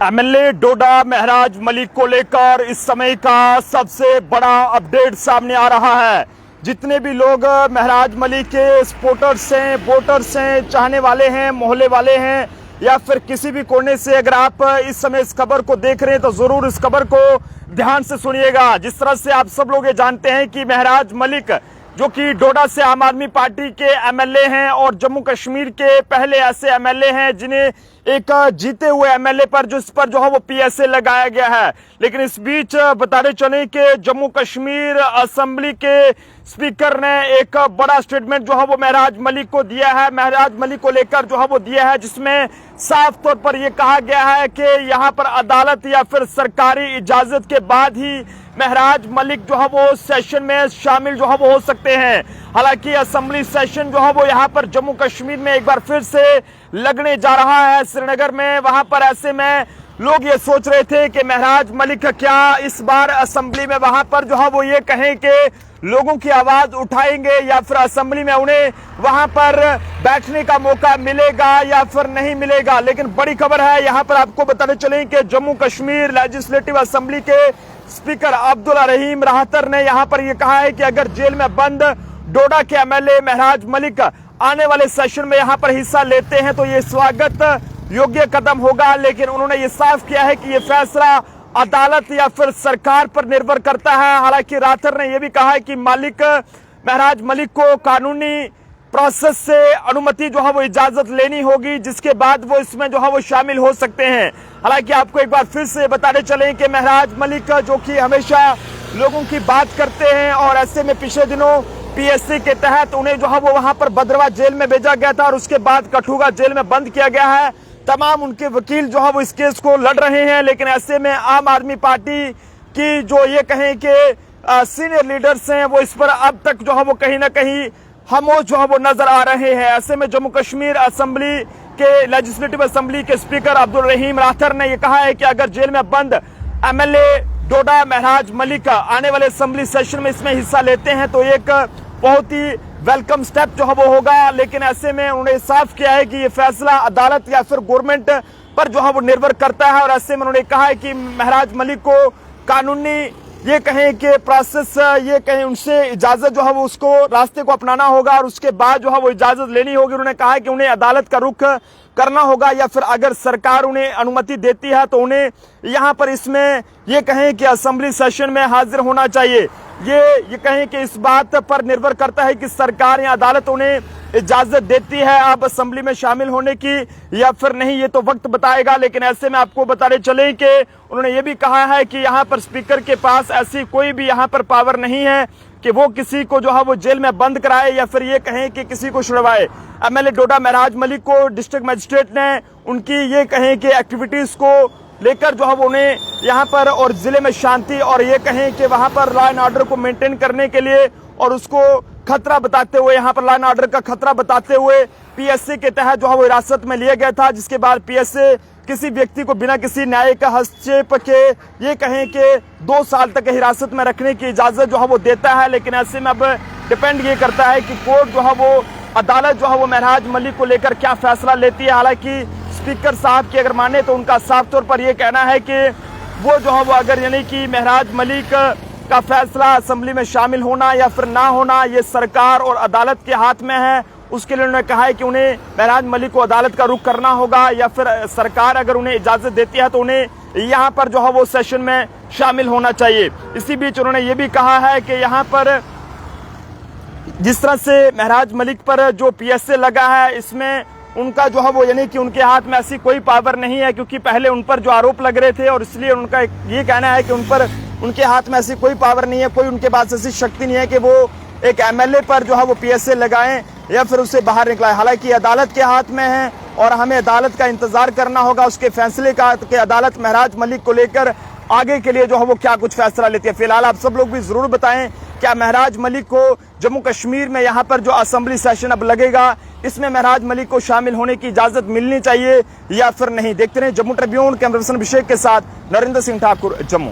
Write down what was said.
MLA डोडा महराज मलिक को लेकर इस समय का सबसे बड़ा अपडेट सामने आ रहा है। जितने भी लोग महराज मलिक के सपोर्टर्स हैं, वोटर्स हैं, चाहने वाले हैं, मोहल्ले वाले हैं या फिर किसी भी कोने से अगर आप इस समय इस खबर को देख रहे हैं तो जरूर इस खबर को ध्यान से सुनिएगा। जिस तरह से आप सब लोग ये जानते हैं कि महराज मलिक जो कि डोडा से आम आदमी पार्टी के एमएलए हैं और जम्मू कश्मीर के पहले ऐसे एमएलए हैं जिन्हें एक जीते हुए एमएलए पर जो है वो पीएसए लगाया गया है। लेकिन इस बीच बताते चले कि जम्मू कश्मीर असेंबली के स्पीकर ने एक बड़ा स्टेटमेंट जो है वो महराज मलिक को दिया है, महराज मलिक को लेकर जो है वो दिया है, जिसमें साफ तौर पर यह कहा गया है कि यहाँ पर अदालत या फिर सरकारी इजाजत के बाद ही महराज मलिक जो है वो सेशन में शामिल जो है वो हो सकते हैं। हालांकि असेंबली सेशन जो है वो यहाँ पर जम्मू कश्मीर में एक बार फिर से लगने जा रहा है श्रीनगर में। वहां पर ऐसे में लोग ये सोच रहे थे कि महराज मलिक क्या इस बार असेंबली में वहां पर जो है वो ये कहें कि लोगों की आवाज उठाएंगे या फिर असेंबली में उन्हें वहां पर बैठने का मौका मिलेगा या फिर नहीं मिलेगा। लेकिन बड़ी खबर है यहाँ पर आपको बताने चले कि जम्मू कश्मीर लेजिस्लेटिव असेंबली के स्पीकर अब्दुल्ला रहीम राहतर ने यहाँ पर यह कहा है कि अगर जेल में बंद डोडा के एमएलए महराज मलिक आने वाले सेशन में यहाँ पर हिस्सा लेते हैं तो ये स्वागत योग्य कदम होगा। लेकिन उन्होंने ये साफ किया है कि ये फैसला अदालत या फिर सरकार पर निर्भर करता है। हालांकि राहतर ने यह भी कहा है कि महराज मलिक को कानूनी प्रोसेस से अनुमति जो है वो इजाजत लेनी होगी, जिसके बाद वो इसमें जो है वो शामिल हो सकते हैं। हालांकि आपको एक बार फिर से बताने चलें कि महराज मलिक जो कि हमेशा लोगों की बात करते हैं और ऐसे में पिछले दिनों पीएससी के तहत उन्हें जो है वो वहां पर भद्रवा जेल में भेजा गया था और उसके बाद कठुआ जेल में बंद किया गया है। तमाम उनके वकील जो है वो इस केस को लड़ रहे हैं। लेकिन ऐसे में आम आदमी पार्टी की जो ये कहें कि सीनियर लीडर्स हैं वो इस पर अब तक जो है वो कहीं ना कहीं खामोश जो है वो नजर आ रहे हैं। ऐसे में जम्मू कश्मीर असेंबली के लेजिस्लेटिव असेंबली के स्पीकर अब्दुल्ला रहीम राहतर ने यह कहा है कि अगर जेल में बंद एमएलए डोडा महराज मलिक आने वाले असेंबली सेशन में इसमें हिस्सा लेते हैं तो एक बहुत ही वेलकम स्टेप जो है वो होगा। लेकिन ऐसे में उन्होंने साफ किया है कि ये फैसला अदालत या फिर गवर्नमेंट पर जो है वो निर्भर करता है। और ऐसे में उन्होंने कहा है कि महराज मलिक को कानूनी ये कहें कि प्रोसेस ये कहें उनसे इजाजत जो है वो उसको रास्ते को अपनाना होगा और उसके बाद जो है वो इजाजत लेनी होगी। उन्होंने कहा है कि उन्हें अदालत का रुख करना होगा या फिर अगर सरकार उन्हें अनुमति देती है तो उन्हें यहाँ पर इसमें ये कहें कि असेंबली सेशन में हाजिर होना चाहिए। ये कहें कि इस बात पर निर्भर करता है कि सरकार या अदालत उन्हें इजाजत देती है अब असेंबली में शामिल होने की या फिर नहीं, ये तो वक्त बताएगा। लेकिन ऐसे में आपको बताने चले कि उन्होंने ये भी कहा है कि यहाँ पर स्पीकर के पास ऐसी कोई भी यहाँ पर पावर नहीं है कि वो किसी को जो है वो जेल में बंद कराए या फिर ये कहें कि किसी को छुड़वाए। एमएलए डोडा महराज मलिक को डिस्ट्रिक्ट मजिस्ट्रेट ने उनकी ये कहें कि एक्टिविटीज को लेकर जो है वो उन्हें यहाँ पर और जिले में शांति और ये कहें कि वहां पर लॉ एंड ऑर्डर को मेंटेन करने के लिए और उसको खतरा बताते हुए यहाँ पर लॉ एंड ऑर्डर का खतरा बताते हुए पीएसए के तहत जो है वो हिरासत में लिया गया था, जिसके बाद पीएसए किसी व्यक्ति को बिना किसी न्यायिक हस्तक्षेप के ये कहें कि 2 साल तक हिरासत में रखने की इजाजत जो है वो देता है। लेकिन ऐसे में अब डिपेंड ये करता है कि कोर्ट जो है वो अदालत जो है वो महराज मलिक को लेकर क्या फैसला लेती है। हालांकि स्पीकर साहब की अगर माने तो उनका साफ तौर पर यह कहना है कि वो जो है वो अगर यानी कि महराज मलिक का फैसला असेंबली में शामिल होना या फिर ना होना ये सरकार और अदालत के हाथ में है। उसके लिए उन्होंने कहा है कि उन्हें महराज मलिक को अदालत का रुख करना होगा या फिर सरकार अगर उन्हें इजाजत देती है तो उन्हें यहाँ पर जो है वो सेशन में शामिल होना चाहिए। इसी बीच उन्होंने ये भी कहा है कि यहाँ पर जिस तरह से महराज मलिक पर जो पीएसए लगा है इसमें उनका जो है वो यानी कि उनके हाथ में ऐसी कोई पावर नहीं है, क्योंकि पहले उन पर जो आरोप लग रहे थे और इसलिए उनका ये कहना है कि उनके हाथ में ऐसी कोई पावर नहीं है, कोई उनके पास ऐसी शक्ति नहीं है कि वो एक एमएलए पर जो है वो पीएसए लगाएं या फिर उसे बाहर निकलाएं। हालांकि अदालत के हाथ में है और हमें अदालत का इंतजार करना होगा उसके फैसले का कि अदालत महराज मलिक को लेकर आगे के लिए जो है वो क्या कुछ फैसला लेती है। फिलहाल आप सब लोग भी जरूर बताएं क्या महराज मलिक को जम्मू कश्मीर में यहाँ पर जो असेंबली सेशन अब लगेगा इसमें महराज मलिक को शामिल होने की इजाजत मिलनी चाहिए या फिर नहीं। देखते रहे जम्मू ट्रिब्यून, कैमरा पर्सन अभिषेक के साथ नरेंद्र सिंह ठाकुर, जम्मू।